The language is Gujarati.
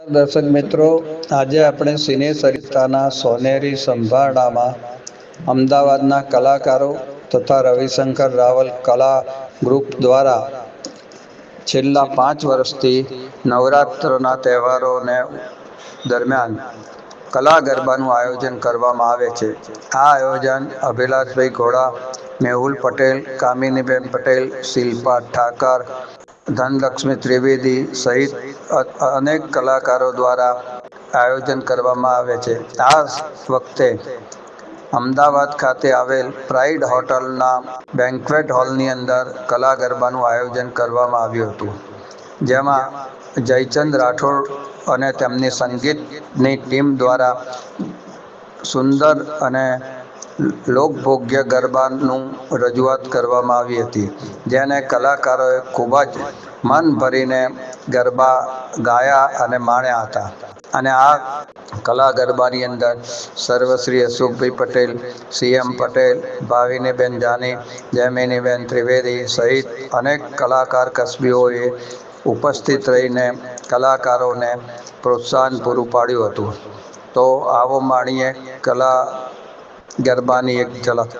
દર્શક મિત્રો, આજે આપણે સિને સરિતાના સોનેરી સંભારણામાં અમદાવાદના કલાકારો તથા રવિશંકર રાવલ કલા ગ્રુપ દ્વારા છેલ્લા 5 વર્ષથી નવરાત્રના તહેવારોને દરમિયાન કલા ગરબાનું આયોજન કરવામાં આવે છે। આ આયોજન અભિલાષભાઈ ઘોડા, મેહુલ પટેલ, કામિનીબેન પટેલ, શિલ્પા ઠાકર, ધનલક્ષ્મી ત્રિવેદી સહિત અનેક કલાકારો દ્વારા આયોજન કરવામાં આવે છે। આ વખતે અમદાવાદ ખાતે આવેલ પ્રાઇડ હોટલના બેન્ક્વેટ હોલની અંદર કલા ગરબાનું આયોજન કરવામાં આવ્યું હતું, જેમાં જયચંદ રાઠોડ અને તેમની સંગીતની ટીમ દ્વારા સુંદર અને લોકભોગ્ય ગરબાનું રજૂઆત કરવામાં આવી હતી, જેને કલાકારોએ ખૂબ જ મન ભરીને ગરબા ગાયા અને માણ્યા હતા। અને આ કલા ગરબાની અંદર સર્વશ્રી અશોકભાઈ પટેલ, સીએમ પટેલ, ભાવિનીબેન જાની, જયમિનીબેન ત્રિવેદી સહિત અનેક કલાકાર કસબીઓએ ઉપસ્થિત રહીને કલાકારોને પ્રોત્સાહન પૂરું પાડ્યું હતું। તો આવો માણીએ કલા ગરબાની એક ઝલક।